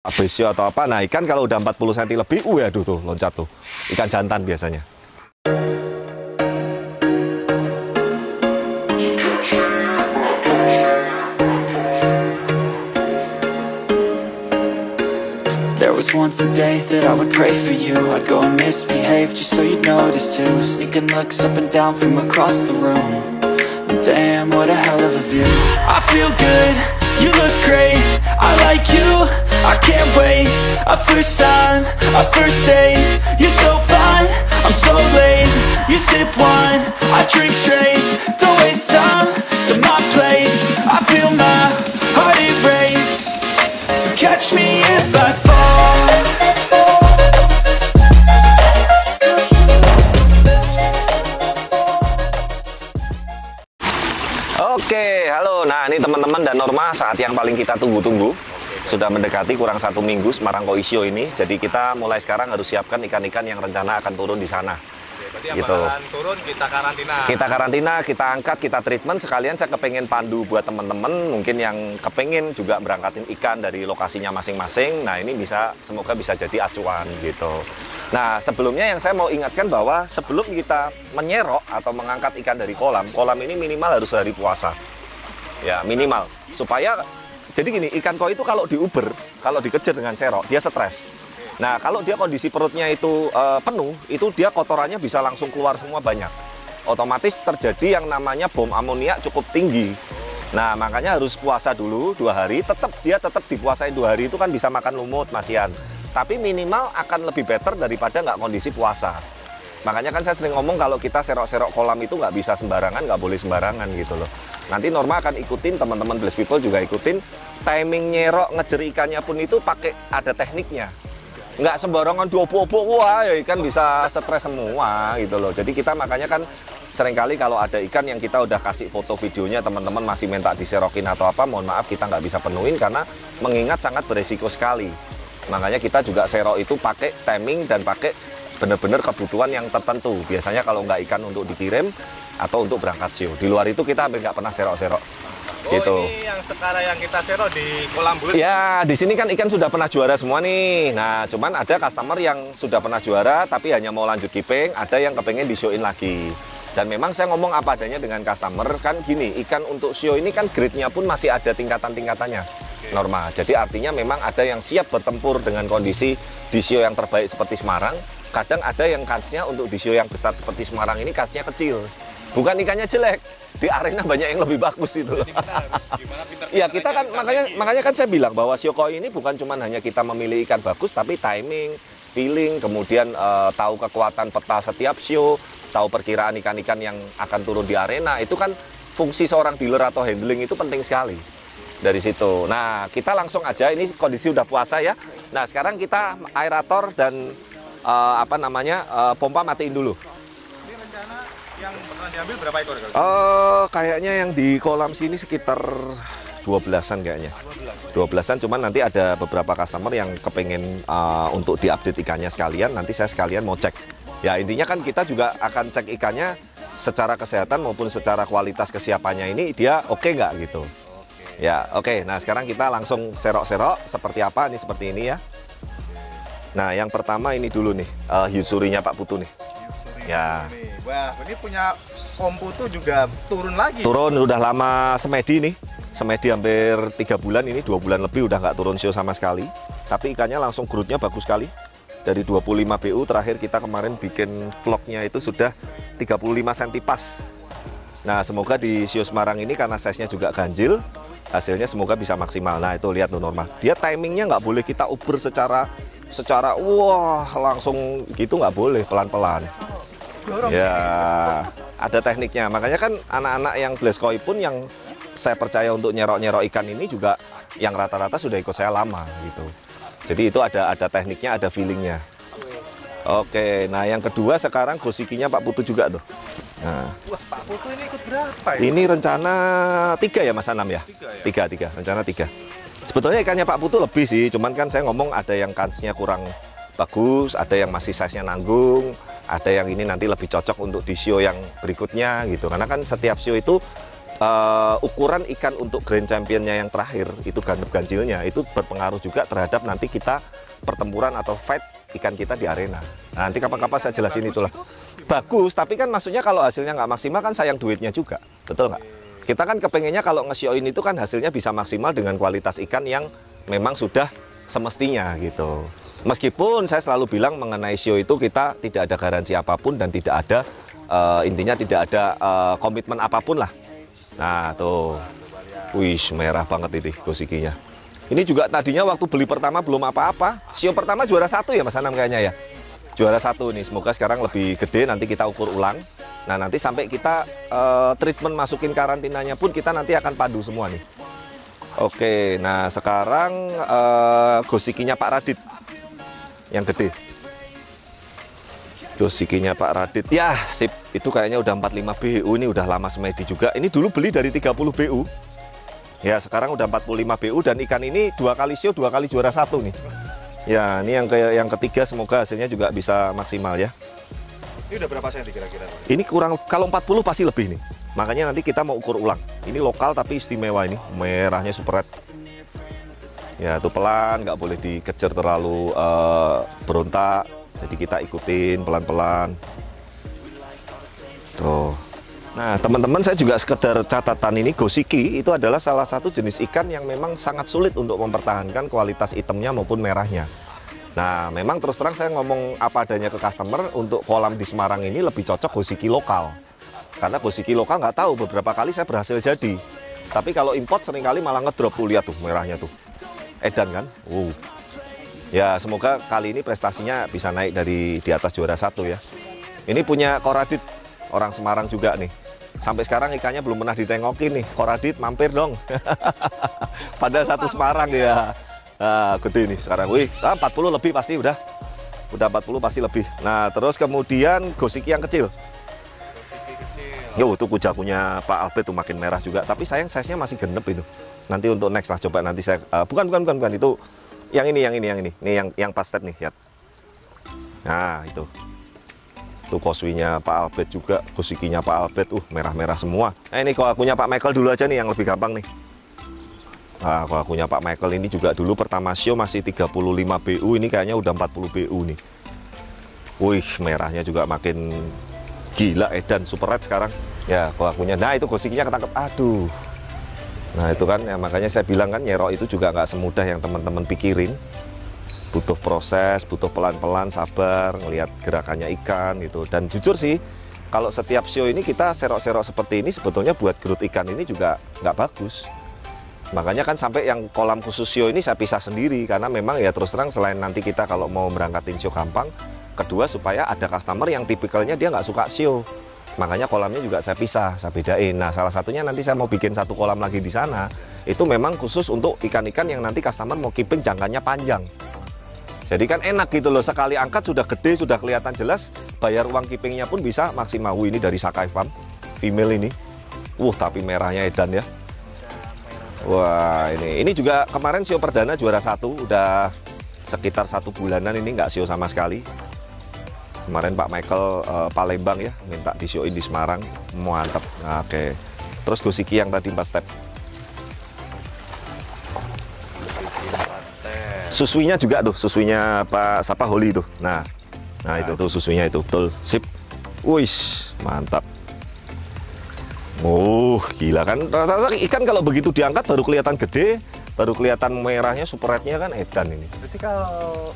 Besio atau apa. Nah, ikan kalau udah 40 cm lebih, aduh tuh loncat tuh. Ikan jantan biasanya. There was once a day that I would pray for you. I'd go and misbehave just so you'd notice too. Sneaking looks up and down from across the room. And damn, what a hell of a view. I feel good, you look great. I like you, I can't wait. A first time, a first date. You're so fine, I'm so late. You sip wine, I drink straight. Don't waste time to my place. I feel my heart erase. So catch me if I fall. Oke, halo. Nah, ini teman-teman dan Norma, saat yang paling kita tunggu-tunggu. Sudah mendekati kurang 1 minggu Semarang Koisio ini. Jadi kita mulai sekarang harus siapkan ikan-ikan yang rencana akan turun di sana. Berarti yang bakalan turun kita karantina. Kita karantina, kita angkat, kita treatment. Sekalian saya kepengen pandu buat teman-teman mungkin yang kepengen juga berangkatin ikan dari lokasinya masing-masing. Nah, ini semoga bisa jadi acuan gitu. Nah, sebelumnya yang saya mau ingatkan bahwa sebelum kita menyerok atau mengangkat ikan dari kolam ini minimal harus hari puasa. Ya, minimal. Supaya, jadi gini, ikan koi itu kalau diuber, kalau dikejar dengan serok, dia stres. Nah, kalau dia kondisi perutnya itu penuh, itu dia kotorannya bisa langsung keluar semua banyak. Otomatis terjadi yang namanya bom amoniak cukup tinggi. Nah, makanya harus puasa dulu 2 hari, dia tetap dipuasain 2 hari itu kan bisa makan lumut, Masian. Tapi minimal akan lebih better daripada nggak kondisi puasa. Makanya kan saya sering ngomong kalau kita serok-serok kolam itu nggak bisa sembarangan, nggak boleh sembarangan gitu loh. Nanti Norma akan ikutin, teman-teman Blessed People juga ikutin. Timing nyerok ngejer ikannya pun itu pakai ada tekniknya. Nggak sembarangan diopo-opo, wah ya ikan bisa stres semua gitu loh. Jadi kita makanya kan seringkali kalau ada ikan yang kita udah kasih foto videonya, teman-teman masih minta diserokin atau apa, mohon maaf kita nggak bisa penuhin karena mengingat sangat beresiko sekali. Makanya kita juga serok itu pakai timing dan pakai benar-benar kebutuhan yang tertentu. Biasanya kalau nggak ikan untuk dikirim atau untuk berangkat show. Di luar itu kita hampir nggak pernah serok-serok. Oh, gitu. Ini yang sekarang yang kita serok di kolam bulat. Ya, di sini kan ikan sudah pernah juara semua nih. Nah, cuman ada customer yang sudah pernah juara tapi hanya mau lanjut keeping, ada yang kepengen di show-in lagi. Dan memang saya ngomong apa adanya dengan customer, kan gini, ikan untuk show ini kan grade-nya pun masih ada tingkatan-tingkatannya. Norma. Jadi artinya memang ada yang siap bertempur dengan kondisi di show yang terbaik seperti Semarang. Kadang ada yang kansnya untuk di show yang besar seperti Semarang ini kansnya kecil. Bukan ikannya jelek, di arena banyak yang lebih bagus itu. Ya kita kan makanya kan saya bilang bahwa show koi ini bukan cuma hanya kita memilih ikan bagus, tapi timing, feeling, kemudian tahu kekuatan peta setiap show, tahu perkiraan ikan-ikan yang akan turun di arena. Itu kan fungsi seorang dealer atau handling itu penting sekali. Dari situ. Nah, kita langsung aja, ini kondisi udah puasa ya. Nah, sekarang kita aerator dan pompa matiin dulu. Ini rencana yang pernah diambil berapa ekor? Kayaknya yang di kolam sini sekitar 12-an kayaknya. 12-an, cuman nanti ada beberapa customer yang kepengen untuk diupdate ikannya sekalian, nanti saya sekalian mau cek. Ya, intinya kan kita juga akan cek ikannya secara kesehatan maupun secara kualitas kesiapannya ini dia oke nggak gitu. Ya, oke. Nah, sekarang kita langsung serok-serok seperti apa nih, seperti ini ya. Nah, yang pertama ini dulu nih, Hyusuri-nya Pak Putu nih. Ya. Wah, ini punya Om Putu juga turun lagi. Turun udah lama semedi nih. Semedi hampir 3 bulan, ini 2 bulan lebih udah nggak turun show sama sekali. Tapi ikannya langsung growth-nya bagus sekali. Dari 25 BU terakhir kita kemarin bikin vlognya itu sudah 35 cm pas. Nah, semoga di show Semarang ini karena size-nya juga ganjil, hasilnya semoga bisa maksimal. Nah, itu lihat tuh Norma. Dia timingnya nggak boleh kita uber secara wah langsung gitu, nggak boleh, pelan-pelan. Ya, ada tekniknya. Makanya kan anak-anak yang Blessed Koi pun yang saya percaya untuk nyerok-nyerok ikan ini juga yang rata-rata sudah ikut saya lama gitu. Jadi itu ada tekniknya, ada feelingnya. Oke, nah yang kedua sekarang gosikinya Pak Putu juga tuh. Nah, wah, Pak Putu ini ikut berapa ya? Ini rencana 3 ya Mas Anam ya? 3 ya? 3, rencana 3. Sebetulnya ikannya Pak Putu lebih sih, cuman kan saya ngomong ada yang kansnya kurang bagus, ada yang masih size-nya nanggung, ada yang ini nanti lebih cocok untuk di show yang berikutnya gitu. Karena kan setiap show itu ukuran ikan untuk Grand Championnya yang terakhir itu ganep ganjilnya itu berpengaruh juga terhadap nanti kita pertempuran atau fight ikan kita di arena. Nah, nanti kapan-kapan saya jelasin itulah. Bagus, tapi kan maksudnya kalau hasilnya nggak maksimal kan sayang duitnya juga, betul nggak? Kita kan kepengennya kalau nge-show-in itu kan hasilnya bisa maksimal dengan kualitas ikan yang memang sudah semestinya gitu. Meskipun saya selalu bilang mengenai show itu kita tidak ada garansi apapun dan tidak ada intinya tidak ada komitmen apapun lah. Nah tuh, wih merah banget ini gosikinya. Ini juga tadinya waktu beli pertama belum apa-apa. Show pertama juara 1 ya Mas Anam kayaknya ya. Juara 1 nih, semoga sekarang lebih gede, nanti kita ukur ulang. Nah nanti sampai kita treatment masukin karantinanya pun kita nanti akan padu semua nih. Oke, nah sekarang gosikinya Pak Radit yang gede. Gosikinya Pak Radit, ya sip, itu kayaknya udah 45 BU, ini udah lama semedi juga. Ini dulu beli dari 30 BU. Ya sekarang udah 45 BU dan ikan ini 2 kali show, 2 kali juara 1 nih. Ya ini yang ketiga, semoga hasilnya juga bisa maksimal ya. Ini udah berapa senti kira-kira? Ini kurang, kalau 40 pasti lebih nih. Makanya nanti kita mau ukur ulang. Ini lokal tapi istimewa ini, merahnya super red. Ya itu pelan, nggak boleh dikejar terlalu berontak. Jadi kita ikutin pelan-pelan. Tuh. Nah teman-teman, saya juga sekedar catatan ini, gosiki itu adalah salah satu jenis ikan yang memang sangat sulit untuk mempertahankan kualitas hitamnya maupun merahnya. Nah memang terus terang saya ngomong apa adanya ke customer, untuk kolam di Semarang ini lebih cocok gosiki lokal. Karena gosiki lokal nggak tahu, beberapa kali saya berhasil jadi. Tapi kalau import seringkali malah ngedrop tuh, lihat tuh merahnya tuh. Edan kan? Ya semoga kali ini prestasinya bisa naik dari di atas juara 1 ya. Ini punya Koradit, orang Semarang juga nih. Sampai sekarang ikannya belum pernah ditengokin nih. Koradit mampir dong. Pada satu Semarang ya. Nah, gede nih sekarang. Wih, 40 lebih pasti udah 40 pasti lebih. Nah terus kemudian gosiki yang kecil. Yo, itu kujakunya Pak Albert tuh makin merah juga. Tapi sayang size-nya masih genep itu. Nanti untuk next lah, coba nanti saya bukan itu yang ini. Nih yang pas step nih, lihat. Nah, itu. Tuh koswinya Pak Albert juga, gosikinya Pak Albert. Merah-merah semua. Ini koakunya Pak Michael dulu aja nih yang lebih gampang nih. Nah, koakunya Pak Michael ini juga dulu pertama show masih 35 BU, ini kayaknya udah 40 BU nih. Wih, merahnya juga makin gila, edan super red sekarang. Ya, koakunya. Nah, itu gosikinya ketangkep. Aduh. Nah itu kan ya, makanya saya bilang kan nyerok itu juga nggak semudah yang teman-teman pikirin. Butuh proses, butuh pelan-pelan, sabar, ngelihat gerakannya ikan gitu. Dan jujur sih, kalau setiap show ini kita serok-serok seperti ini sebetulnya buat growth ikan ini juga nggak bagus. Makanya kan sampai yang kolam khusus show ini saya pisah sendiri, karena memang ya terus terang selain nanti kita kalau mau berangkatin show gampang, kedua supaya ada customer yang tipikalnya dia nggak suka show. Makanya kolamnya juga saya pisah, saya bedain. Nah salah satunya nanti saya mau bikin satu kolam lagi di sana. Itu memang khusus untuk ikan-ikan yang nanti customer mau keeping jangkanya panjang. Jadi kan enak gitu loh, sekali angkat sudah gede, sudah kelihatan jelas. Bayar uang keepingnya pun bisa maksimal. Ini dari Sakai Farm, female ini. Tapi merahnya edan ya. Wah ini juga kemarin show perdana juara 1. Udah sekitar 1 bulanan ini nggak show sama sekali. Kemarin Pak Michael Palembang ya, minta di show-in di Semarang, mantap. Nah, oke. Terus gosiki yang tadi 4 step. Suswinya juga tuh, suswinya Pak Sapa Holi itu. Nah itu tuh susunya itu, betul, sip. Wih, mantap. Gila kan, rata-rata ikan kalau begitu diangkat baru kelihatan gede, baru kelihatan merahnya, super red-nya kan edan ini.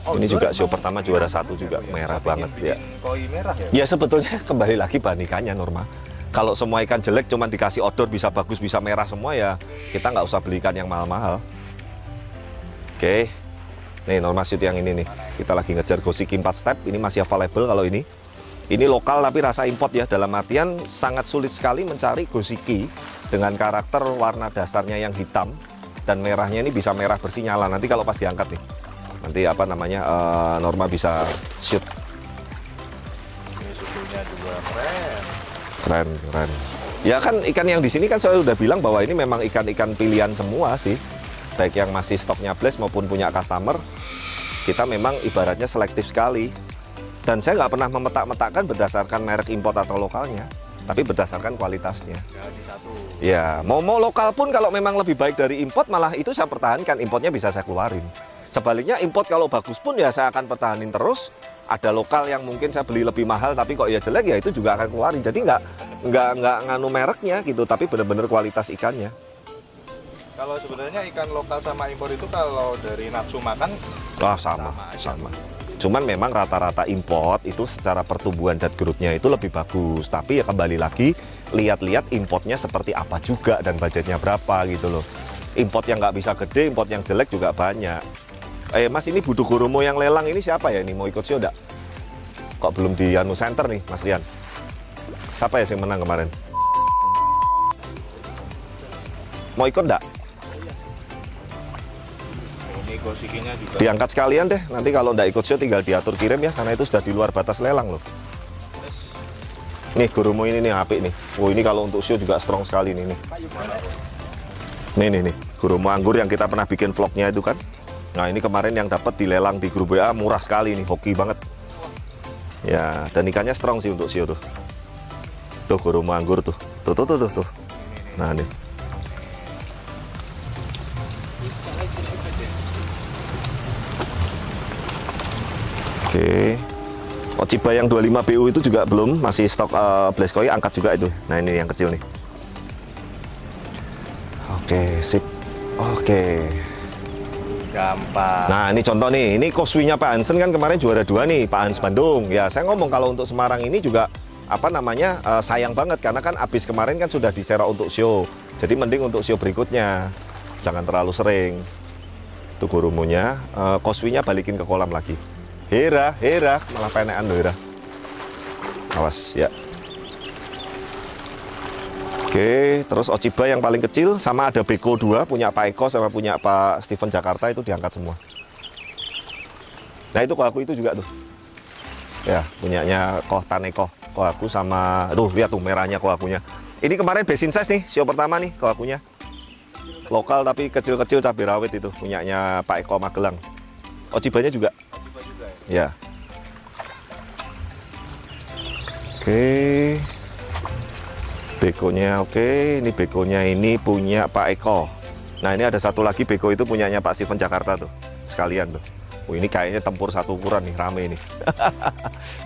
Ini juga show pertama juara 1 juga merah banget ya. Koi merah ya? Ya sebetulnya kembali lagi bahan ikannya normal. Kalau semua ikan jelek cuman dikasih outdoor bisa bagus bisa merah semua ya kita nggak usah beli ikan yang mahal-mahal. Oke, nih normal shoot yang ini nih. Kita lagi ngejar gosiki 4 step. Ini masih available kalau ini. Ini lokal tapi rasa import ya. Dalam artian sangat sulit sekali mencari gosiki dengan karakter warna dasarnya yang hitam. Dan merahnya ini bisa merah bersih nyala. Nanti kalau pas diangkat nih, nanti apa namanya Norma bisa shoot. Ini susunya juga Keren. Ya kan ikan yang di sini kan saya udah bilang bahwa ini memang ikan-ikan pilihan semua sih. Baik yang masih stoknya blast maupun punya customer. Kita memang ibaratnya selektif sekali. Dan saya nggak pernah memetak-metakkan berdasarkan merek import atau lokalnya. tapi berdasarkan kualitasnya. Jadi satu. Ya, mau lokal pun kalau memang lebih baik dari import, malah itu saya pertahankan, importnya bisa saya keluarin. Sebaliknya import kalau bagus pun ya saya akan pertahanin terus. Ada lokal yang mungkin saya beli lebih mahal tapi kok ya jelek, ya itu juga akan keluarin. Jadi nggak nganu mereknya gitu, tapi bener-bener kualitas ikannya. Kalau sebenarnya ikan lokal sama impor itu kalau dari nafsu makan Sama. Cuman memang rata-rata import itu secara pertumbuhan dan growth-nya itu lebih bagus. Tapi ya kembali lagi, lihat-lihat importnya seperti apa juga dan budgetnya berapa gitu loh. Import yang nggak bisa gede, import yang jelek juga banyak. Mas, ini Budu Goromo yang lelang ini siapa ya? Ini mau ikut show enggak? Kok belum di Anu Center nih, Mas Rian? Siapa ya yang menang kemarin? Mau ikut enggak? ini gosikinya juga. Diangkat sekalian deh. Nanti kalau enggak ikut show tinggal diatur kirim ya, karena itu sudah di luar batas lelang loh. Nih Goromo ini nih apik nih. Oh, ini kalau untuk show juga strong sekali nih. Nih. Goromo anggur yang kita pernah bikin vlognya itu kan. Nah, ini kemarin yang dapat dilelang di grup WA murah sekali nih, hoki banget. Ya, dan ikannya strong sih untuk sio tuh. Tuh Goromo anggur tuh. Tuh. Nah, nih. Oke. Ochiba yang 25 BU itu juga belum, masih stok Blaskoi, angkat juga itu. Nah, ini yang kecil nih. Oke, sip. Oke. Gampang. Nah, ini contoh nih, ini Koswinya Pak Hansen kan kemarin juara 2 nih, Pak Hans Bandung. Ya, saya ngomong kalau untuk Semarang ini juga sayang banget karena kan abis kemarin kan sudah diserok untuk show. Jadi mending untuk show berikutnya. Jangan terlalu sering. Itu Goromonya, Koswinya balikin ke kolam lagi. Hera, malah penekan loh Hera. Awas ya. Oke, terus Ochiba yang paling kecil, sama ada Beko 2 punya Pak Eko sama punya Pak Steven Jakarta, itu diangkat semua. Nah, itu Kohaku itu juga tuh. Ya, punyanya Taneko. Kohaku sama, lihat tuh merahnya Kohakunya. Ini kemarin besin size nih, show pertama nih Kohakunya. Lokal tapi kecil-kecil cabai rawit itu, punyanya Pak Eko Magelang. Ochibanya juga. Ya. Oke. Bekonya oke, ini bekonya ini punya Pak Eko. Nah, ini ada satu lagi beko itu punyanya Pak Steven Jakarta tuh. Sekalian tuh. Oh, ini kayaknya tempur satu ukuran nih, rame nih.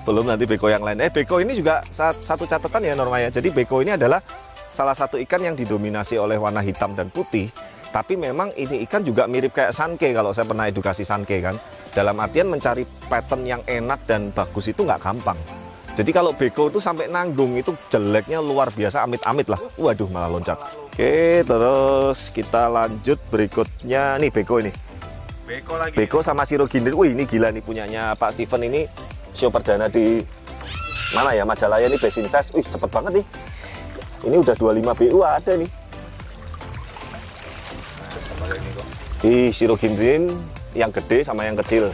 Belum nanti beko yang lain. Beko ini juga satu catatan ya normanya. Jadi beko ini adalah salah satu ikan yang didominasi oleh warna hitam dan putih. Tapi memang ini ikan juga mirip kayak sanke kalau saya pernah edukasi sanke kan. Dalam artian mencari pattern yang enak dan bagus itu nggak gampang. Jadi kalau beko itu sampai nanggung itu jeleknya luar biasa, amit-amit lah. Waduh, malah loncat. Oke, terus kita lanjut berikutnya. Nih beko ini. Beko lagi. Beko sama Shirogindin. Wih, ini gila nih punyanya Pak Steven ini. Show perdana di mana ya? Majalaya nih, besin size. Wih, cepet banget nih. Ini udah 25 BU ada nih. Shirogindin yang gede sama yang kecil.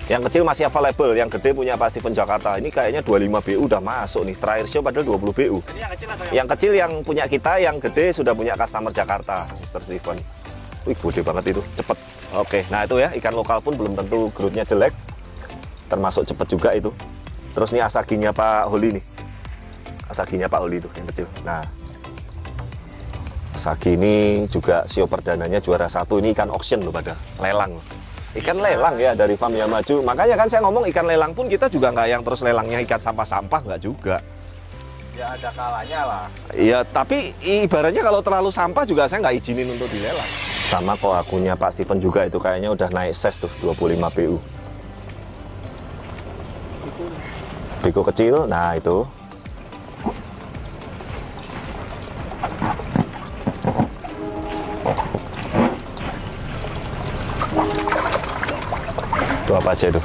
Yang kecil masih available, yang gede punya Pak Steven Jakarta. Ini kayaknya 25 BU udah masuk nih. Terakhir show padahal 20 BU. Ini yang kecil atau yang kecil yang punya kita, yang gede sudah punya customer Jakarta, Mr. Steven. Wih, gede banget itu, cepet. Oke, nah itu ya, ikan lokal pun belum tentu growth-nya jelek. Termasuk cepet juga itu. Terus ini asaginya Pak Holi nih. Asaginya Pak Holi itu, yang kecil. Nah, asagi ini juga show perdananya juara 1. Ini ikan auction loh pada, lelang loh. Ikan lelang ya dari Farm Yamaju. Makanya kan saya ngomong ikan lelang pun kita juga nggak yang terus lelangnya ikan sampah-sampah, nggak juga. Ya ada kalanya lah. Iya, tapi ibaratnya kalau terlalu sampah juga saya nggak izinin untuk dilelang. Sama kok akunnya Pak Steven juga itu kayaknya udah naik size tuh 25 BU. Beko kecil, nah itu. Itu apa aja itu?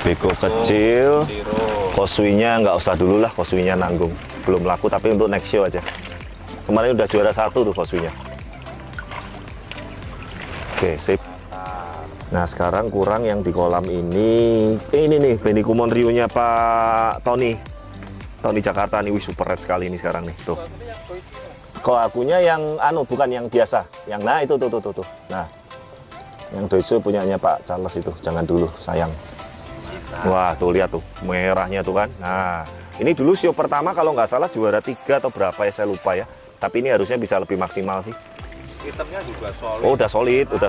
Beko kecil, Koswinya nggak usah dulu lah, Koswinya nanggung. Belum laku tapi untuk next show aja. Kemarin udah juara 1 tuh Koswinya. Oke, sip. Nah, sekarang kurang yang di kolam ini. Ini nih, Benikumon Ryu-nya Pak Tony. Tony Jakarta nih, wih super red sekali ini sekarang nih. Tuh. Kohakunya yang bukan yang biasa. Yang nah itu tuh. Nah. Yang Doiso punyanya Pak Charles itu, jangan dulu, sayang. Wah, tuh lihat tuh, merahnya tuh kan. Nah, Ini dulu sio pertama kalau nggak salah juara 3 atau berapa ya, saya lupa ya. Tapi ini harusnya bisa lebih maksimal sih. Itemnya juga solid. Oh, udah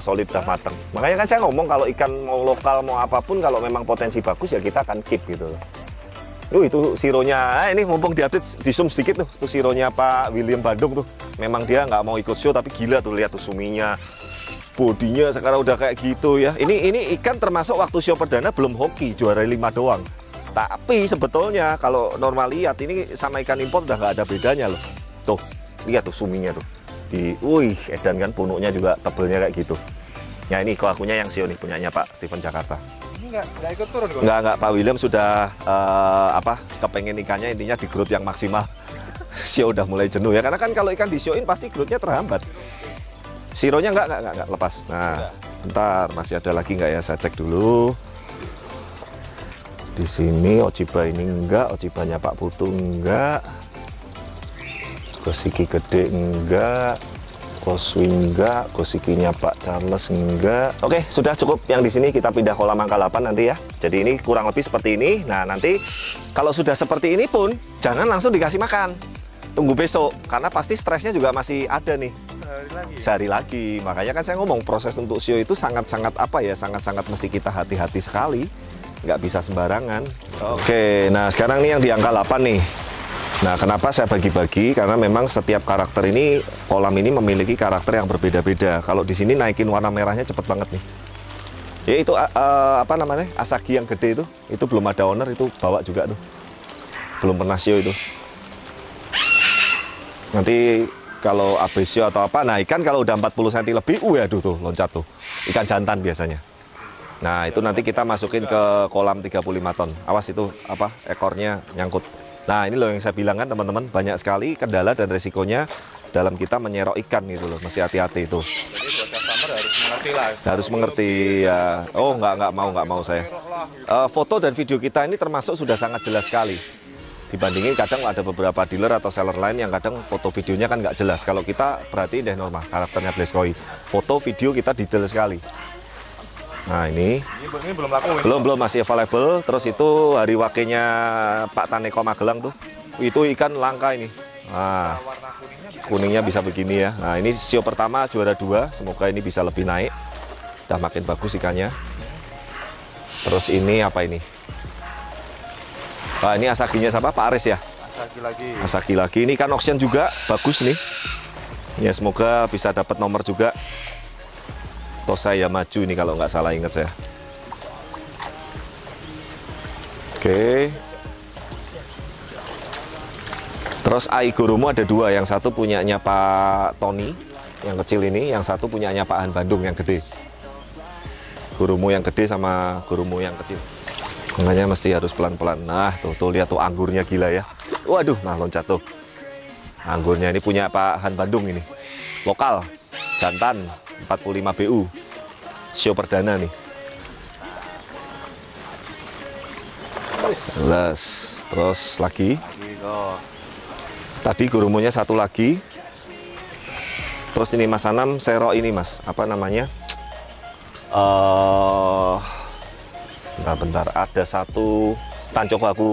solid, udah mateng. Makanya kan saya ngomong kalau ikan mau lokal mau apapun, kalau memang potensi bagus ya kita akan keep gitu loh. Itu sironya, ini mumpung diupdate, di zoom sedikit tuh, itu sironya Pak William Bandung tuh. Memang dia nggak mau ikut show, tapi gila tuh, lihat tuh suminya, bodinya sekarang udah kayak gitu ya. Ini ikan termasuk waktu show perdana belum hoki, juara 5 doang. Tapi sebetulnya kalau normal lihat ini sama ikan impor udah nggak ada bedanya loh. Tuh, lihat tuh suminya tuh. Wih, edan kan, punuknya juga tebelnya kayak gitu. Ya ini koakunya yang sio nih, punyanya Pak Steven Jakarta. Ini nggak ikut turun kok? Nggak, Pak William sudah kepengen ikannya intinya di growth yang maksimal. Sio udah mulai jenuh ya, karena kan kalau ikan di sioin pasti growthnya terhambat. Sironya nggak lepas. Nah, bentar, masih ada lagi nggak ya? Saya cek dulu. Di sini Ochiba ini enggak, Ochibanya Pak Putu enggak, Kosiki gede enggak, Koswi enggak, Kosikinya Pak Charles enggak. Oke, sudah cukup yang di sini, kita pindah kolam angka 8 nanti ya. Jadi ini kurang lebih seperti ini. Nah, nanti kalau sudah seperti ini pun jangan langsung dikasih makan. Tunggu besok karena pasti stresnya juga masih ada nih. Sehari lagi. Makanya kan saya ngomong proses untuk sio itu sangat-sangat sangat-sangat mesti kita hati-hati sekali. Nggak bisa sembarangan. Oke, nah sekarang nih yang di angka 8 nih. Nah, kenapa saya bagi-bagi? Karena memang setiap karakter ini, kolam ini memiliki karakter yang berbeda-beda. Kalau di sini naikin warna merahnya cepet banget nih. Ya itu apa namanya? Asagi yang gede itu belum ada owner, itu bawa juga tuh. Belum pernah sio itu. Nanti kalau abesio atau apa, nah ikan kalau udah 40 cm lebih, aduh tuh loncat tuh. Ikan jantan biasanya. Nah, itu nanti kita masukin ke kolam 35 ton. Awas itu apa ekornya nyangkut. Nah, ini loh yang saya bilang kan teman-teman, banyak sekali kendala dan resikonya dalam kita menyerok ikan gitu loh. Mesti hati-hati itu. Jadi buat customer harus mengerti lah. Harus mengerti ya. Oh, nggak mau saya. Foto dan video kita ini termasuk sudah sangat jelas sekali. Dibandingin kadang ada beberapa dealer atau seller lain yang kadang foto videonya kan nggak jelas. Kalau kita berarti deh normal karakternya Blaskoy. Foto video kita detail sekali. Nah ini belum laku. Belum masih available. Terus itu hari wakenya Pak Taneko Magelang tuh. Itu ikan langka ini. Nah, kuningnya bisa begini ya. Nah, ini sio pertama juara 2. Semoga ini bisa lebih naik. Udah makin bagus ikannya. Terus ini apa ini? Nah, ini asaginya siapa? Pak Aris ya? Asagi lagi. Ini ikan auction juga bagus nih. Ya semoga bisa dapat nomor juga. Tosaya maju ini kalau nggak salah ingat saya. Oke. Terus Aigoromo ada 2, yang satu punyanya Pak Tony yang kecil ini, yang satu punyanya Pak Han Bandung yang gede. Goromo yang gede sama Goromo yang kecil. Makanya mesti harus pelan-pelan. Nah, tuh lihat tuh anggurnya gila ya. Waduh, nah loncat tuh. Anggurnya ini punya Pak Han Bandung ini. Lokal, jantan. 45 BU sio perdana nih. Terus lagi tadi Goromonya satu lagi. Terus ini Mas Anam serok ini Mas, apa namanya, bentar ada satu tancok aku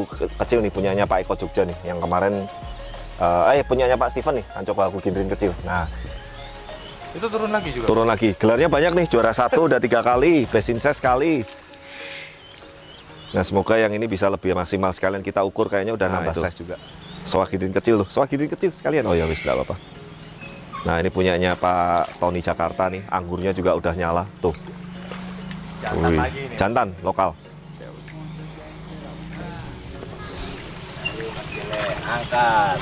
kecil nih punyanya Pak Eko Jogja nih, yang kemarin punyanya Pak Steven nih, tancok aku ginrin kecil. Nah itu turun lagi juga? Turun lagi. Gelarnya banyak nih, juara 1 udah 3 kali, best in size sekali. Nah semoga yang ini bisa lebih maksimal. Sekalian kita ukur kayaknya udah nambah size juga. Soakidin kecil loh, soakidin kecil sekalian. Oh ya wis, enggak apa-apa. Nah ini punyanya Pak Tony Jakarta nih, anggurnya juga udah nyala tuh. Jantan lagi nih. Jantan lokal. Angkat.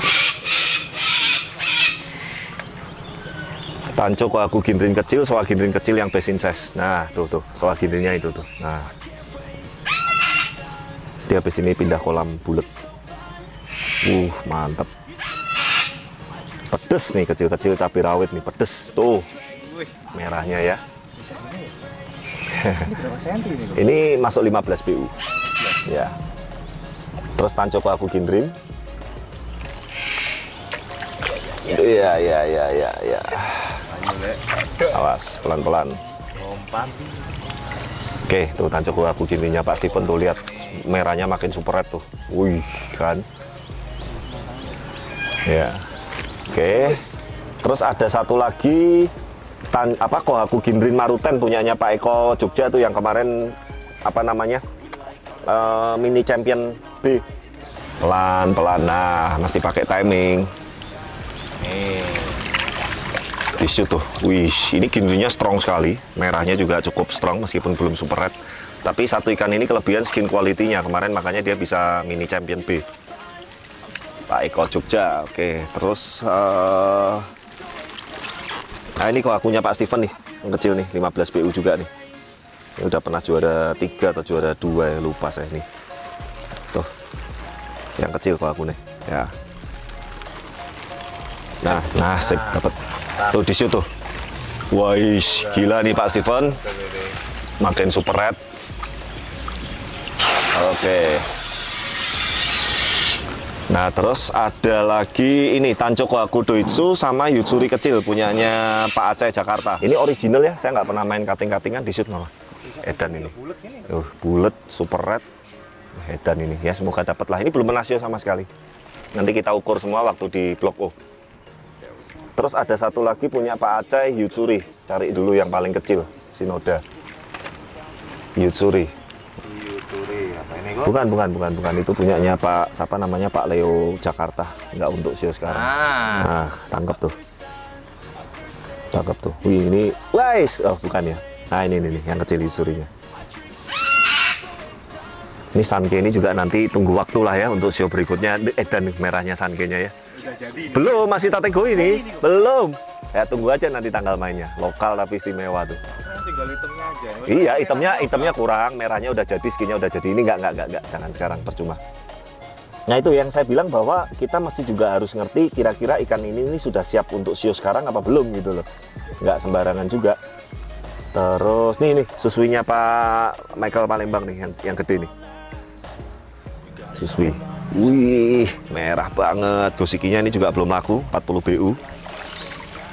Tancok aku ginrin kecil, soal ginrin kecil yang best in size. Nah, tuh soal ginrinnya itu tuh. Nah, dia habis ini pindah kolam bulat. Mantep. Pedes nih, kecil-kecil cabai rawit nih, pedes. Tuh, merahnya ya. Ini berapa senti ini? Ini masuk 15 BU. Ya. Terus tancok aku ginrin. Iya. Awas, pelan-pelan. Oke, tuh tancok aku gininya Pak Steven tuh, lihat merahnya makin super red tuh. Wih, kan. Ya. Oke. Terus ada satu lagi Kohaku Ginrin Maruten punyanya Pak Eko Jogja tuh yang kemarin apa namanya? Mini Champion B. Pelan-pelan. Nah, masih pakai timing. Di shoot tuh. Wih, ini Ginrinnya strong sekali. Merahnya juga cukup strong meskipun belum super red. Tapi satu ikan ini kelebihan skin quality-nya. Kemarin makanya dia bisa Mini Champion B. Pak Eko Jogja. Oke, terus nah ini kok akunya Pak Steven nih, yang kecil nih, 15 BU juga nih. Ini udah pernah juara 3 atau juara 2 ya, lupa saya nih. Tuh, yang kecil kok aku nih, ya. Nah, sip, dapat. Tuh di situ tuh. Wais, gila nih Pak Steven. Makin super red. Oke. Nah, terus ada lagi ini Tancho Kohaku Doitsu sama Yutsuri kecil punyanya Pak Aceh Jakarta. Ini original ya, saya nggak pernah main cutting-cuttingan di shoot malah. Edan ini. Bulet, super red. Edan ini. Ya semoga dapat lah. Ini belum menasio sama sekali. Nanti kita ukur semua waktu di Blok O. Terus ada satu lagi punya Pak Aceh Yutsuri. Cari dulu yang paling kecil, Shinoda. Yutsuri. Bukan. Itu punyanya Pak, siapa namanya, Pak Leo Jakarta. Nggak untuk sio sekarang. Nah, tangkap tuh. Wih, ini, wais. Oh, bukan ya. Nah, ini yang kecil Yutsurinya. Ini Sanke ini juga nanti tunggu waktu lah ya untuk sio berikutnya. Dan merahnya Sanke-nya ya. Belum, masih kategori ini. Belum. Ya, tunggu aja nanti tanggal mainnya. Lokal tapi istimewa tuh. Tinggal itemnya aja. Iya, itemnya kurang, merahnya udah jadi, skinnya udah jadi. Ini enggak, jangan sekarang, percuma. Nah, itu yang saya bilang bahwa kita masih juga harus ngerti kira-kira ikan ini sudah siap untuk sio sekarang apa belum gitu loh. Nggak sembarangan juga. Terus nih susuinya Pak Michael Palembang nih yang gede nih. Susui. Wih, merah banget. Gosikinya ini juga belum laku, 40 BU.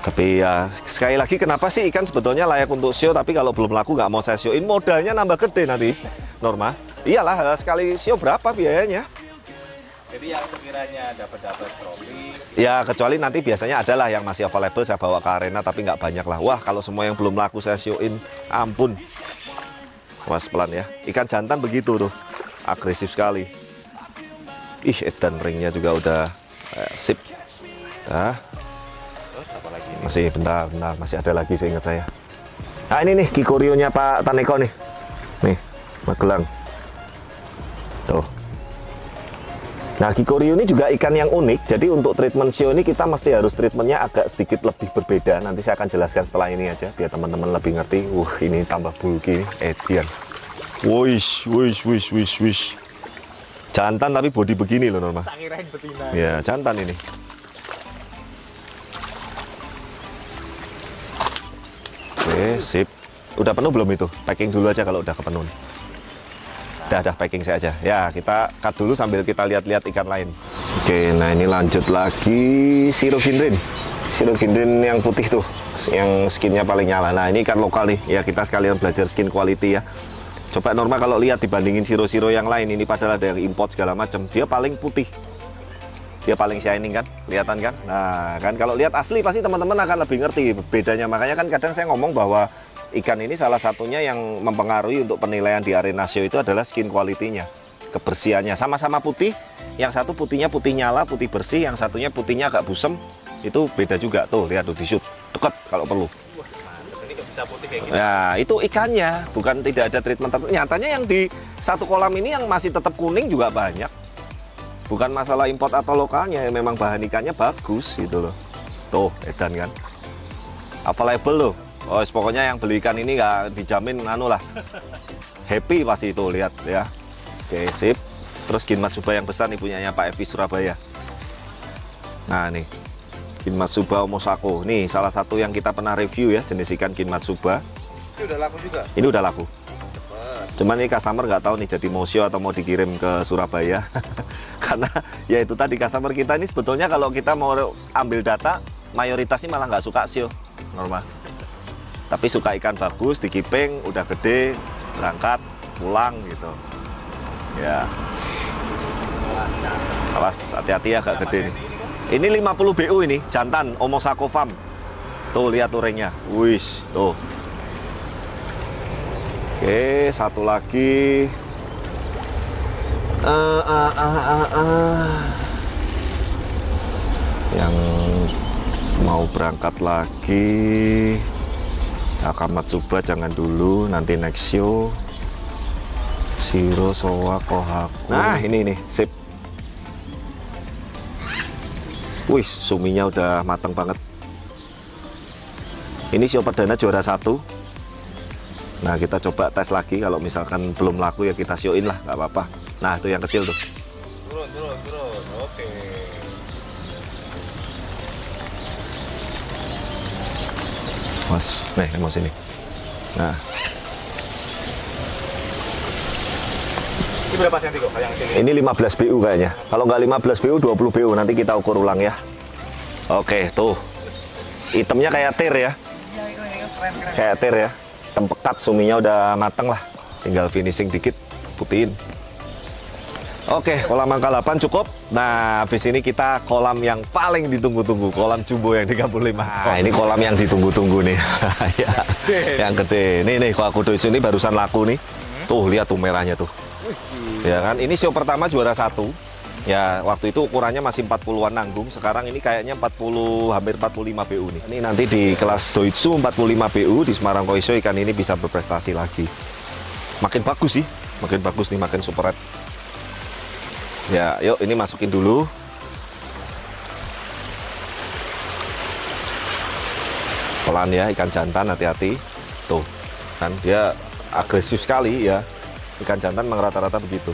Tapi ya sekali lagi, kenapa sih ikan sebetulnya layak untuk sio, tapi kalau belum laku nggak mau saya sioin, modalnya nambah gede nanti, Norma. Iyalah, sekali sio berapa biayanya? Jadi yang sekiranya dapat trofi. Ya kecuali nanti biasanya adalah yang masih available saya bawa ke arena, tapi nggak banyak lah. Wah, kalau semua yang belum laku saya sioin, ampun. Was pelan ya. Ikan jantan begitu tuh, agresif sekali. Ih, edan ringnya juga udah sip. Nah. Masih bentar, masih ada lagi seingat saya. Nah, ini nih Kikoryo-nya Pak Taneko nih. Nih, Magelang. Tuh. Nah, Kikoryo ini juga ikan yang unik. Jadi untuk treatment sio ini kita mesti harus treatmentnya agak sedikit lebih berbeda. Nanti saya akan jelaskan setelah ini aja biar teman-teman lebih ngerti. Ini tambah bulky, Edian. Wish. Jantan tapi body begini loh, Norma. Tak kirain betina. Ya, jantan ini. Oke, sip. Udah penuh belum itu? Packing dulu aja kalau udah kepenuh. Udah packing saya aja. Ya, kita cut dulu sambil kita lihat-lihat ikan lain. Oke, nah ini lanjut lagi Shiro Ginrin. Shiro Ginrin yang putih tuh, yang skinnya paling nyala. Nah, ini ikan lokal nih. Ya, kita sekalian belajar skin quality ya. Coba Norma kalau lihat dibandingin Shiro-Shiro yang lain, ini padahal ada yang import segala macam, dia paling putih. Dia paling shining kan, kelihatan kan? Nah, kan kalau lihat asli pasti teman-teman akan lebih ngerti bedanya. Makanya kan kadang saya ngomong bahwa ikan ini salah satunya yang mempengaruhi untuk penilaian di arena show itu adalah skin quality-nya, kebersihannya. Sama-sama putih, yang satu putihnya putih nyala, putih bersih, yang satunya putihnya agak busem, itu beda juga. Tuh, lihat tuh di shoot, deket kalau perlu. Ini bisa putih kayak gini. Ya, itu ikannya, bukan tidak ada treatment. Nyatanya yang di satu kolam ini yang masih tetap kuning juga banyak. Bukan masalah import atau lokalnya, memang bahan ikannya bagus gitu loh. Tuh, edan kan. Available loh. Oh, pokoknya yang beli ikan ini nggak dijamin lah. Happy pasti itu, lihat ya. Oke, sip. Terus Kin Matsuba yang besar nih punyanya Pak Evi Surabaya. Nah, nih. Kin Matsuba Omosako. Nih, salah satu yang kita pernah review ya, jenis ikan Kin Matsuba. Ini udah laku juga? Ini udah laku. Cuman ini customer nggak tahu nih jadi mau show atau mau dikirim ke Surabaya. Karena ya itu tadi, customer kita ini sebetulnya kalau kita mau ambil data, mayoritasnya malah nggak suka show, Norma. Tapi suka ikan bagus, dikiping, udah gede, berangkat, pulang gitu. Ya. Awas, hati-hati ya, agak gede nih. Ini 50 BU ini, jantan Omosako Farm. Tuh lihat tuh ringnya. Wis, tuh. Oke, satu lagi. Yang mau berangkat lagi. Akamatsuba jangan dulu, nanti next show. Shiro, Sowa, Kohaku. Nah, ini sip. Wih, suminya udah matang banget. Ini show perdana juara 1. Nah, kita coba tes lagi. Kalau misalkan belum laku ya kita show-in lah, nggak apa-apa. Nah, itu yang kecil tuh. Turun. Oke. Mas, nih, mau sini. Nah, Ini berapa senti kok yang sini? ini 15 BU kayaknya. Kalau nggak 15 BU, 20 BU. Nanti kita ukur ulang ya. Oke, tuh. Itemnya kayak tir ya. Keren. Kayak tir ya. Tempekat, suminya udah mateng lah. Tinggal finishing dikit, putihin. Oke, kolam angka 8 cukup. Nah, habis ini kita kolam yang paling ditunggu-tunggu, kolam jumbo yang 35. Nah, ini kolam yang ditunggu-tunggu nih. Ya, yang gede. Nih, Kohaku Doisu ini barusan laku nih. Tuh, lihat tuh merahnya tuh. Ya kan, ini show pertama juara 1. Ya, waktu itu ukurannya masih 40-an nanggung. Sekarang ini kayaknya 40, hampir 45 BU nih. Ini nanti di kelas Doitsu 45 BU di Semarang Koisho ikan ini bisa berprestasi lagi. Makin bagus sih, makin bagus nih, makin super red. Ya, yuk ini masukin dulu. Pelan ya, ikan jantan hati-hati. Tuh, kan dia agresif sekali ya. Ikan jantan memang rata-rata begitu.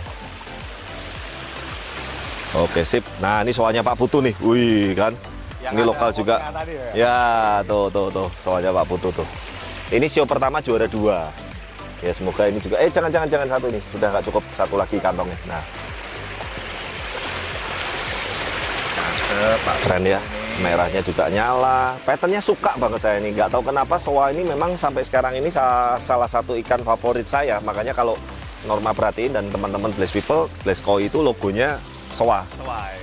Oke, sip. Nah, ini soalnya Pak Putu nih. Wih, kan. Ini lokal juga. Ya, tuh. Soalnya Pak Putu tuh. Ini show pertama juara 2. Ya, semoga ini juga. Jangan satu nih. Sudah nggak cukup, satu lagi kantongnya. Nah. Keren ya, merahnya juga nyala, patternnya suka banget saya ini. Nggak tahu kenapa Sowa ini memang sampai sekarang ini salah satu ikan favorit saya. Makanya kalau Norma perhatiin dan teman-teman Blaze People, Blaze Koi itu logonya Sowa.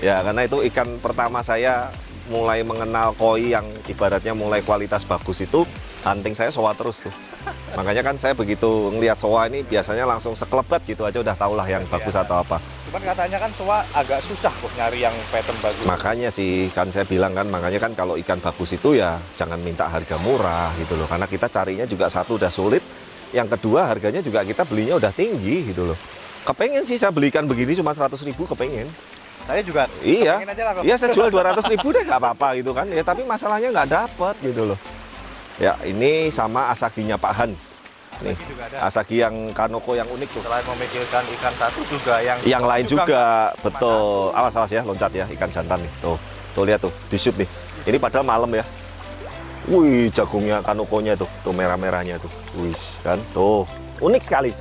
Ya, karena itu ikan pertama saya mulai mengenal koi yang ibaratnya mulai kualitas bagus itu, hunting saya Sowa terus tuh. Makanya kan saya begitu ngelihat Sowa ini biasanya langsung sekelebat gitu aja udah tahulah yang bagus atau apa. Cuman katanya kan Sowa agak susah kok nyari yang pattern bagus. Makanya sih kan saya bilang kan, makanya kan kalau ikan bagus itu ya jangan minta harga murah gitu loh. Karena kita carinya juga satu udah sulit, yang kedua harganya juga kita belinya udah tinggi gitu loh. Kepengen sih saya belikan begini cuma 100.000 kepengen. Saya juga. Iya, Aja lah, iya saya jual 200.000 deh nggak apa-apa gitu kan. Ya tapi masalahnya nggak dapet gitu loh. Ya ini sama asaginya Pak Han. Nih, juga ada. asagi yang kanoko yang unik tuh. Selain memikirkan ikan satu juga yang lain juga betul. Awas ya, loncat ya ikan jantan nih. Tuh lihat tuh, di shoot nih. Ini padahal malam ya. Wih, jagungnya kanokonya tuh merah-merahnya tuh. Wih, kan tuh unik sekali.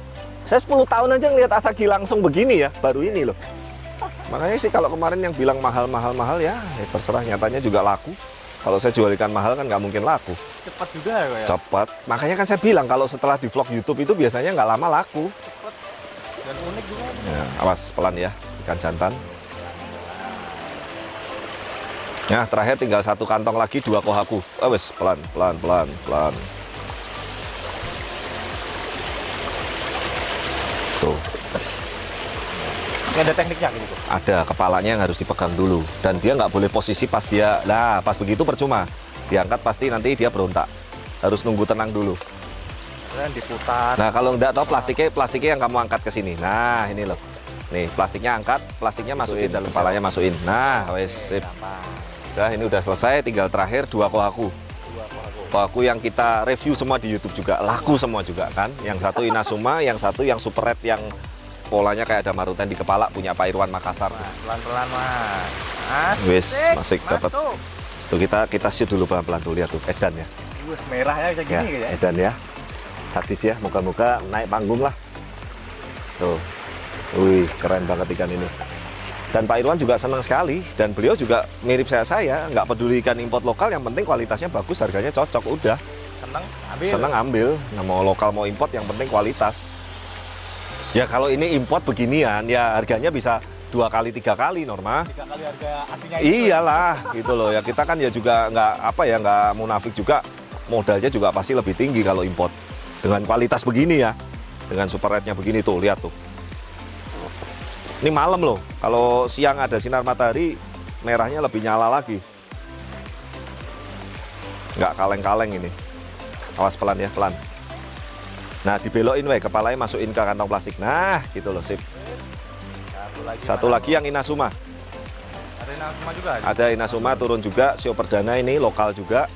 Saya 10 tahun aja ngeliat asagi langsung begini ya, baru ini loh. Makanya sih kalau kemarin yang bilang mahal ya terserah, nyatanya juga laku. Kalau saya jual ikan mahal kan nggak mungkin laku. cepat juga ya. Cepat. Makanya kan saya bilang kalau setelah di vlog YouTube itu biasanya nggak lama laku. Cepat dan unik juga. Ya, awas pelan ya ikan jantan. Nah terakhir tinggal satu kantong lagi, 2 kohaku. Wes pelan. Tuh. Ini ada tekniknya gitu. Ada kepalanya yang harus dipegang dulu dan dia nggak boleh posisi pas dia. Nah pas begitu percuma. Diangkat pasti nanti dia berontak. Harus nunggu tenang dulu. Dan diputar. Nah kalau nggak tahu plastiknya yang kamu angkat ke sini. Nah ini loh. Nih plastiknya angkat, plastiknya masukin dalam kepalanya masukin. Nah wes sip. Nah ini udah selesai, tinggal terakhir 2 kohaku. Kohaku yang kita review semua di YouTube juga, laku semua juga kan. Yang satu Inazuma, yang satu yang super red yang polanya kayak ada maruten di kepala, punya Pak Irwan Makassar. Pelan-pelan mas. Wes masih dapat. Tuh kita shoot dulu pelan-pelan tuh, lihat tuh edan ya. Merahnya kayak gini ya. Edan ya. Sadis ya, moga-moga naik panggung lah. Tuh. Wih, keren banget ikan ini. Dan Pak Irwan juga senang sekali, dan beliau juga mirip saya, nggak peduli ikan import lokal, yang penting kualitasnya bagus, harganya cocok, udah. Senang ambil, nah, mau lokal mau import, yang penting kualitas. Ya kalau ini import beginian, ya harganya bisa 2 kali 3 kali Norma. 3 kali harga aslinya itu. Iyalah gitu loh ya, kita kan ya juga nggak munafik juga, modalnya juga pasti lebih tinggi kalau import dengan kualitas begini ya, dengan super red-nya begini tuh, lihat tuh. Ini malam loh, kalau siang ada sinar matahari merahnya lebih nyala lagi, nggak kaleng-kaleng ini. Awas pelan ya, pelan. Nah dibelokin weh, kepalanya masukin ke kantong plastik. Nah gitu loh, sip. Satu lagi yang Inazuma. Ada Inazuma juga? Ada Inazuma turun juga, Sio perdana ini lokal juga.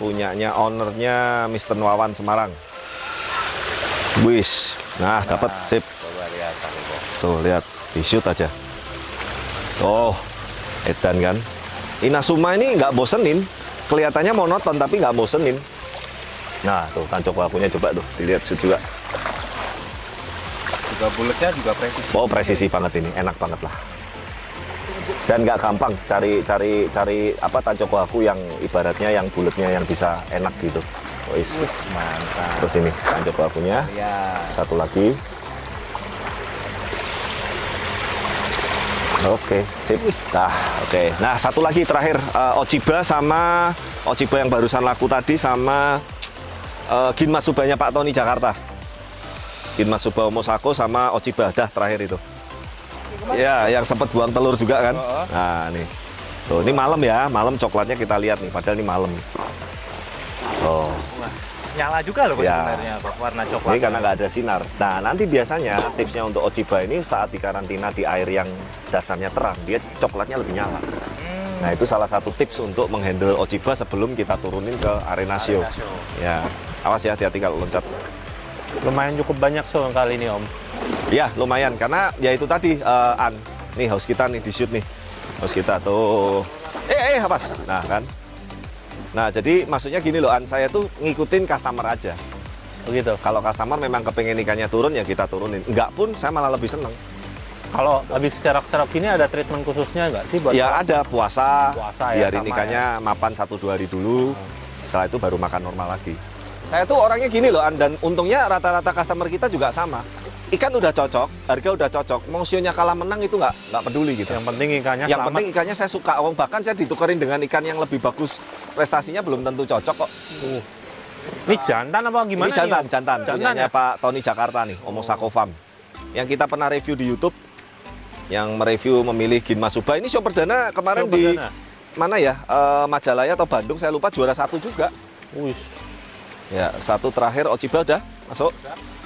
Punyanya ownernya Mr. Wawan Semarang. Wis, nah dapat, sip. Tuh lihat, di shoot aja. Oh, edan kan. Inazuma ini nggak bosenin, kelihatannya monoton tapi nggak bosenin. Nah tuh tancap pakunya coba tuh, dilihat shoot juga. Juga bulatnya juga presisi. Oh presisi banget ini, enak banget lah. Dan nggak gampang cari apa tancap paku yang ibaratnya yang bulatnya yang bisa enak gitu. Wis, mantap. terus ini tancap pakunya. Ya. Satu lagi. Oke, sip. Oke. Nah, satu lagi terakhir Ochiba sama Ochiba yang barusan laku tadi sama Ginmas Subanya Pak Tony Jakarta. Ginmas Suba Omosako sama Ochiba, dah terakhir itu. Ya, yang sempat buang telur juga kan. Nah, nih. Tuh, ini malam ya, malam coklatnya kita lihat nih, padahal ini malam. Oh. Wah, nyala juga loh Ya. sebenarnya kok warna coklat. Ini karena nggak ada sinar. Nah, nanti biasanya tipsnya untuk Ochiba ini saat dikarantina di air yang dasarnya terang, dia coklatnya lebih nyala. Nah, itu salah satu tips untuk menghandle Ochiba sebelum kita turunin ke arena show. Ya, awas ya, hati-hati kalau loncat. Lumayan cukup banyak show kali ini Om. Ya, lumayan karena ya itu tadi nih house kita nih di shoot nih. House kita tuh. Apa? Nah, kan. Nah, jadi maksudnya gini loh, saya tuh ngikutin customer aja. Begitu. Kalau customer memang kepengen ikannya turun ya kita turunin. Enggak pun saya malah lebih seneng. Kalau habis serak-serak ini ada treatment khususnya nggak sih buat? Ya ada puasa ya, biarin sama ikannya mapan 1-2 hari dulu. Setelah itu baru makan normal lagi. Saya tuh orangnya gini loh, dan untungnya rata-rata customer kita juga sama. Ikan udah cocok, harga udah cocok, mau sionya kalah menang itu nggak peduli gitu. Yang penting ikannya Yang selamat. penting ikannya saya suka. Bahkan saya ditukerin dengan ikan yang lebih bagus, prestasinya belum tentu cocok kok. Ini jantan apa gimana? Ini jantan, nih? jantan. Punyanya ya? Pak Tony Jakarta nih, Omosako Farm. Yang kita pernah review di YouTube, yang mereview memilih Ginmas Suba. Ini show perdana kemarin Show di perdana. mana ya? Majalaya atau Bandung, saya lupa, juara 1 juga. Wih, Ya, satu terakhir Ochiba udah masuk.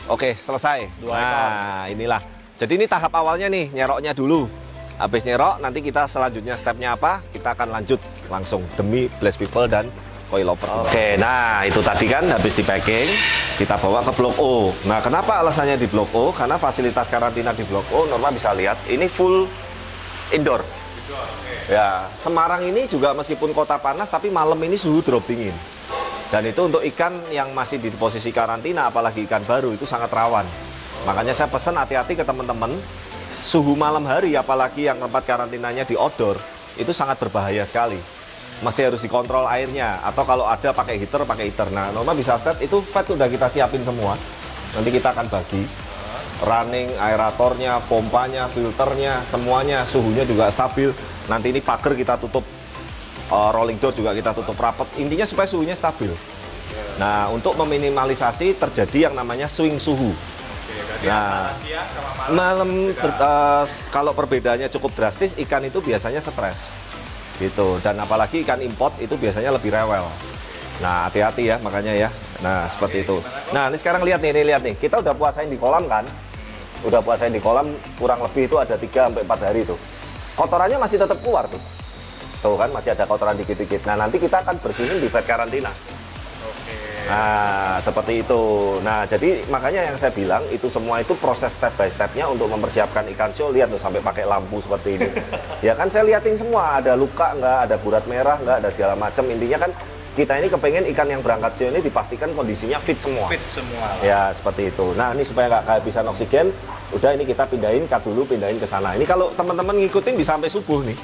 Oke, selesai. 2 Nah, inilah. Jadi ini tahap awalnya nih, nyeroknya dulu. Habis nyerok, nanti kita selanjutnya stepnya apa? Kita akan lanjut langsung demi Blessed People dan Koi Lovers. Oke, nah itu tadi kan habis di packing, kita bawa ke Blok O. Nah, kenapa alasannya di Blok O? Karena fasilitas karantina di Blok O, Norma bisa lihat, ini full indoor. Ya, Semarang ini juga meskipun kota panas, tapi malam ini suhu drop dingin. Dan itu untuk ikan yang masih di posisi karantina, apalagi ikan baru, itu sangat rawan. Makanya saya pesan hati-hati ke teman-teman, suhu malam hari, apalagi yang tempat karantinanya di outdoor, itu sangat berbahaya sekali. Mesti harus dikontrol airnya, atau kalau ada pakai heater, pakai heater. Nah, Norma bisa set, itu fat udah kita siapin semua. Nanti kita akan bagi. Running, aeratornya, pompanya, filternya, semuanya, suhunya juga stabil. Nanti ini pagar kita tutup. Rolling door juga kita tutup rapat, intinya supaya suhunya stabil. Nah, untuk meminimalisasi terjadi yang namanya swing suhu. Nah, malam kalau perbedaannya cukup drastis, ikan itu biasanya stres gitu. Dan apalagi ikan import itu biasanya lebih rewel. Nah, hati-hati ya, makanya ya. Nah, seperti itu. Nah, ini sekarang lihat nih, lihat nih. Kita udah puasain di kolam kan? Udah puasain di kolam kurang lebih itu ada 3-4 hari tuh. Kotorannya masih tetap keluar tuh. Tuh kan masih ada kotoran dikit-dikit. Nah, nanti kita akan bersihin di bed karantina. Nah, seperti itu. Nah, jadi makanya yang saya bilang itu semua itu proses step by stepnya untuk mempersiapkan ikan show. Lihat tuh sampai pakai lampu seperti ini. Ya kan saya liatin semua, ada luka nggak, ada burat merah nggak, ada segala macam. Intinya kan kita ini kepengen ikan yang berangkat show ini dipastikan kondisinya fit semua. Fit semua. Ya, seperti itu. Nah, ini supaya nggak kehabisan oksigen, udah ini kita pindahin, cut dulu, pindahin ke sana. Ini kalau teman-teman ngikutin bisa sampai subuh nih.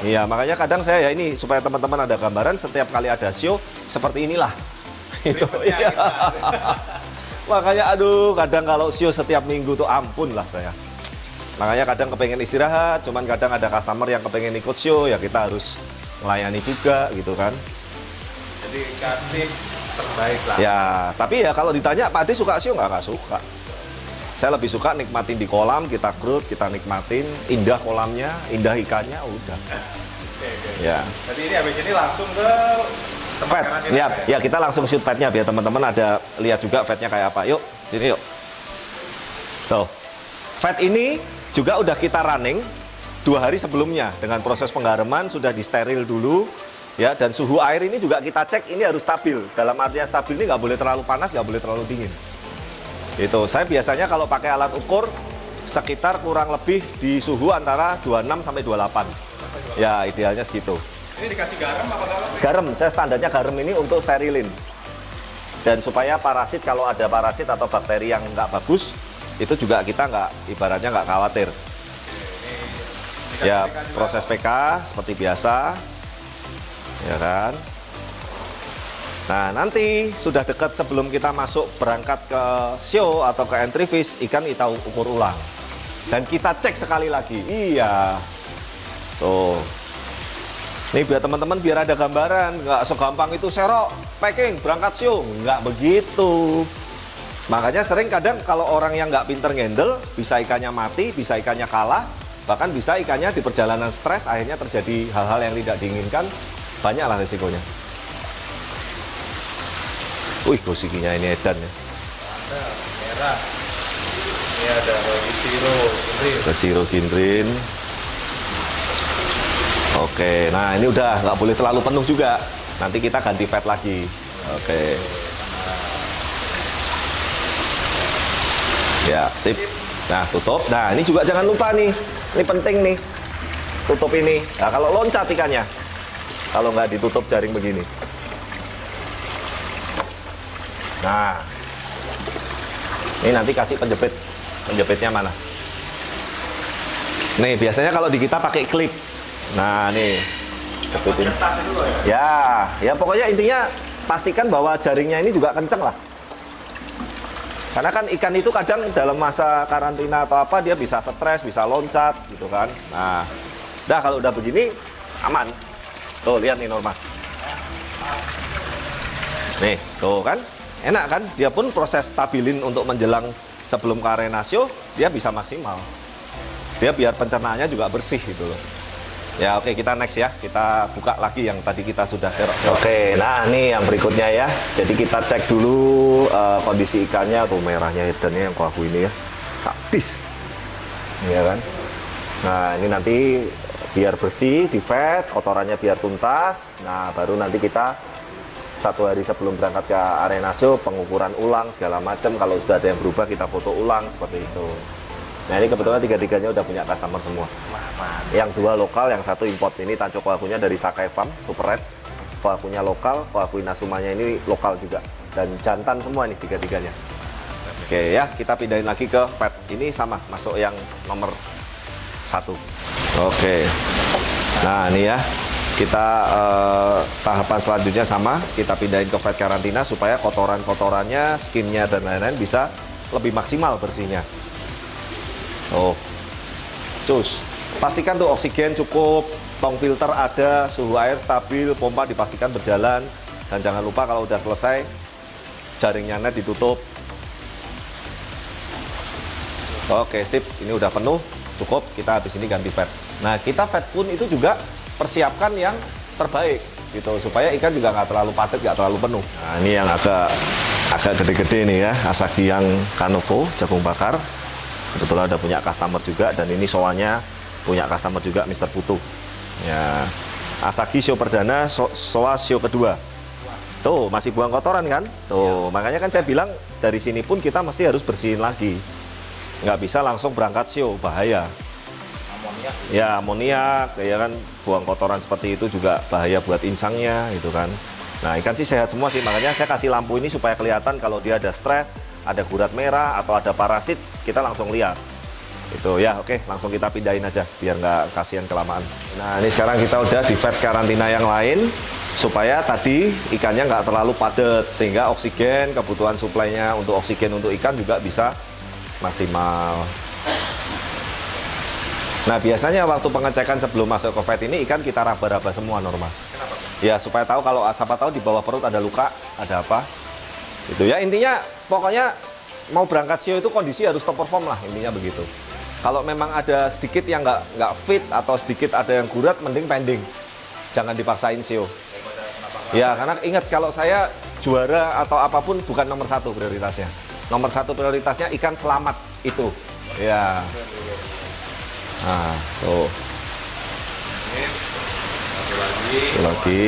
Iya, makanya kadang saya ya ini supaya teman-teman ada gambaran setiap kali ada show seperti inilah. Itu. Iya. Makanya aduh, kadang kalau show setiap minggu tuh ampun lah saya. Makanya kadang kepengen istirahat, cuman kadang ada customer yang kepengen ikut show, ya kita harus melayani juga gitu kan. Jadi kasih terbaik lah. Ya, tapi ya kalau ditanya Pak Ade suka show nggak suka. Saya lebih suka nikmatin di kolam, kita growth, kita nikmatin, indah kolamnya, indah ikannya, udah. Oke. Ya. Jadi ini habis ini langsung ke tempat Fed, karantina ya kita langsung shoot fednya biar teman-teman ada lihat juga fednya kayak apa. Yuk, sini yuk. Tuh, fed ini juga udah kita running 2 hari sebelumnya dengan proses penggaraman, sudah disteril dulu. Ya, dan suhu air ini juga kita cek ini harus stabil. Dalam artinya stabil ini nggak boleh terlalu panas, nggak boleh terlalu dingin. Itu saya biasanya kalau pakai alat ukur sekitar kurang lebih di suhu antara 26 sampai 28. Ya, idealnya segitu. Ini dikasih garam apa garam? Garam, saya standarnya garam ini untuk sterilin. Dan supaya parasit, kalau ada parasit atau bakteri yang nggak bagus, itu juga kita ibaratnya nggak khawatir. Ya, proses PK seperti biasa. Ya kan? Nah, nanti sudah dekat sebelum kita masuk berangkat ke show atau ke entry fish, ikan kita ukur ulang. Dan kita cek sekali lagi. Iya. Tuh. Nih biar teman-teman biar ada gambaran, nggak segampang itu serok, packing, berangkat show. Nggak begitu. Makanya sering kadang kalau orang yang nggak pinter ngendel, bisa ikannya mati, bisa ikannya kalah, bahkan bisa ikannya di perjalanan stres, akhirnya terjadi hal-hal yang tidak diinginkan, banyaklah risikonya. Wih, gosikinya ini edan ya. Ada merah. Ini ada Siro Ginrin. Oke, nah ini udah nggak boleh terlalu penuh juga. Nanti kita ganti fed lagi. Oke. Ya, sip. Nah, tutup. Nah, ini juga jangan lupa nih. Ini penting nih. Tutup ini. Nah, kalau loncat ikannya. Kalau nggak ditutup jaring begini. Nah, ini nanti kasih penjepit. Penjepitnya mana? Nih, biasanya kalau di kita pakai klip. Nah, nih. Jepitin. Ya pokoknya intinya pastikan bahwa jaringnya ini juga kenceng lah. Karena kan ikan itu kadang dalam masa karantina atau apa, dia bisa stres, bisa loncat, gitu kan. Nah, dah kalau udah begini, aman. Tuh, lihat nih Norma. Nih, tuh kan. Enak kan, dia pun proses stabilin untuk menjelang sebelum ke arena show, dia bisa maksimal. Dia biar pencernaannya juga bersih gitu loh. Ya oke, kita next ya, kita buka lagi yang tadi kita sudah serok. Oke, nah ini yang berikutnya ya. Jadi kita cek dulu kondisi ikannya, tuh merahnya edannya yang kuahu ini ya. Sadis. Iya kan. Nah ini nanti biar bersih, di fed, kotorannya biar tuntas. Nah baru nanti kita 1 hari sebelum berangkat ke arena show, pengukuran ulang segala macam. Kalau sudah ada yang berubah, kita foto ulang seperti itu. Nah ini kebetulan tiga-tiganya udah punya customer semua. Yang 2 lokal, yang 1 import. Ini Tanco Koakunya dari Sakai Farm, Super Red. Koakunya lokal, Koaku Inasumanya ini lokal juga. Dan jantan semua nih tiga-tiganya. Oke ya, kita pindahin lagi ke pet. Ini sama, masuk yang nomor 1. Oke. Nah ini ya. Kita tahapan selanjutnya sama, kita pindahin ke fed karantina supaya kotoran-kotorannya, skinnya dan lain-lain bisa lebih maksimal bersihnya. Oh, cus. Pastikan tuh oksigen cukup, tong filter ada, suhu air stabil, pompa dipastikan berjalan, dan jangan lupa kalau udah selesai jaringnya net ditutup. Oke, sip. Ini udah penuh, cukup. Kita habis ini ganti fed. Nah, kita fed pun itu juga persiapkan yang terbaik gitu supaya ikan juga nggak terlalu padat, nggak terlalu penuh. Nah ini yang agak gede-gede nih ya, Asagi yang Kanoko jagung bakar, kebetulan ada punya customer juga, dan ini soalnya punya customer juga Mr. Putu ya. Asagi show perdana, soa show kedua. Tuh masih buang kotoran kan tuh, makanya kan saya bilang dari sini pun kita mesti harus bersihin lagi, nggak bisa langsung berangkat show, bahaya. Ya amoniak, ya kan, buang kotoran seperti itu juga bahaya buat insangnya gitu kan. Nah ikan sih sehat semua sih, makanya saya kasih lampu ini supaya kelihatan kalau dia ada stres, ada gurat merah atau ada parasit, kita langsung lihat. Itu ya, oke, langsung kita pindahin aja biar nggak kasihan kelamaan. Nah ini sekarang kita udah di fed karantina yang lain supaya tadi ikannya nggak terlalu padat, sehingga oksigen, kebutuhan suplainya untuk oksigen untuk ikan juga bisa maksimal. Nah, biasanya waktu pengecekan sebelum masuk ke vet ini ikan kita raba-raba semua normal. Kenapa? Ya, supaya tahu kalau siapa tahu di bawah perut ada luka, ada apa. Itu ya, intinya pokoknya mau berangkat show itu kondisi harus top perform lah, intinya begitu. Kalau memang ada sedikit yang nggak fit atau sedikit ada yang gurat, mending pending. Jangan dipaksain show. Ya, karena ingat kalau saya juara atau apapun bukan nomor satu prioritasnya. Nomor satu prioritasnya ikan selamat itu. Ya. Nah, tuh. Ini satu lagi. Lagi.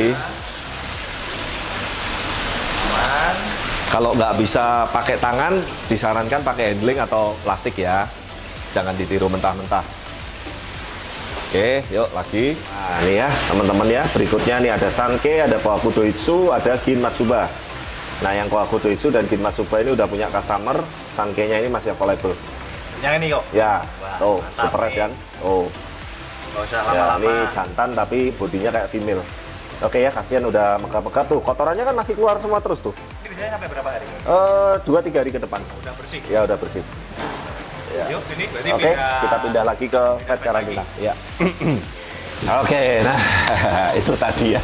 Aman. Kalau nggak bisa pakai tangan, disarankan pakai handling atau plastik ya. Jangan ditiru mentah-mentah. Oke, yuk lagi. Nah, ini ya teman-teman ya. Berikutnya nih ada Sanke, ada Kohaku Doitsu, ada Gin Matsuba. Nah, yang Kohaku Doitsu dan Gin Matsuba ini udah punya customer. Sanke-nya ini masih available. Yang ini kok. Ya, Wah, tuh mantap super red nih. kan. Oh, Nggak usah ya, lama-lama. ini jantan tapi bodinya kayak female. Oke ya, kasihan udah megah-megah tuh. Kotorannya kan masih keluar semua terus tuh. Ini biasanya sampai berapa hari? 2-3 hari ke depan. Udah bersih. Ya udah bersih. Ya. Yuk, ini berarti Oke, kita pindah lagi ke vet karantina. Ya. Oke, nah itu tadi ya.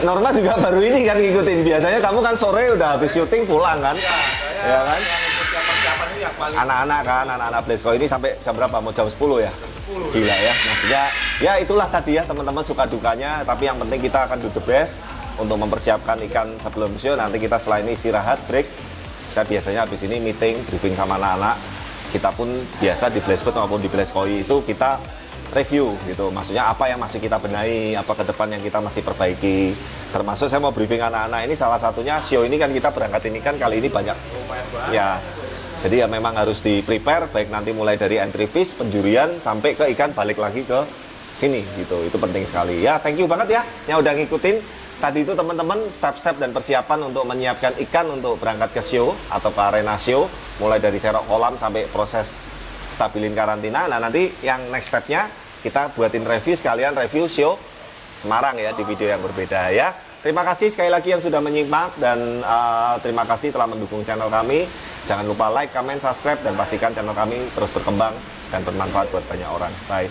Norma juga baru ini kan ngikutin. Biasanya kamu kan sore udah habis syuting pulang kan? Ya kan? Yang ikut persiapan ini yang paling Anak-anak kan, anak-anak Blesco ini sampai jam berapa? Mau jam 10 ya? 10. Gila ya, maksudnya ya itulah tadi ya teman-teman suka dukanya. Tapi yang penting kita akan do the best untuk mempersiapkan ikan sebelum show. Nanti kita setelah ini istirahat, break. Saya biasanya habis ini meeting, briefing sama anak-anak. Kita pun biasa di Blesco maupun di Bleskoi itu kita review gitu, maksudnya apa yang masih kita benahi, apa ke depan yang kita masih perbaiki. Termasuk saya mau briefing anak-anak ini, salah satunya show ini kan kita berangkatin ikan kali ini banyak ya, jadi ya memang harus di prepare baik nanti mulai dari entry fish, penjurian sampai ke ikan balik lagi ke sini gitu. Itu penting sekali ya. Thank you banget ya yang udah ngikutin tadi itu teman-teman, step-step dan persiapan untuk menyiapkan ikan untuk berangkat ke show atau ke arena show, mulai dari serok kolam sampai proses stabilin karantina. Nah, nanti yang next stepnya kita buatin review, sekalian review show Semarang ya, di video yang berbeda ya. Terima kasih sekali lagi yang sudah menyimak dan terima kasih telah mendukung channel kami. Jangan lupa like, comment, subscribe dan pastikan channel kami terus berkembang dan bermanfaat buat banyak orang. Bye.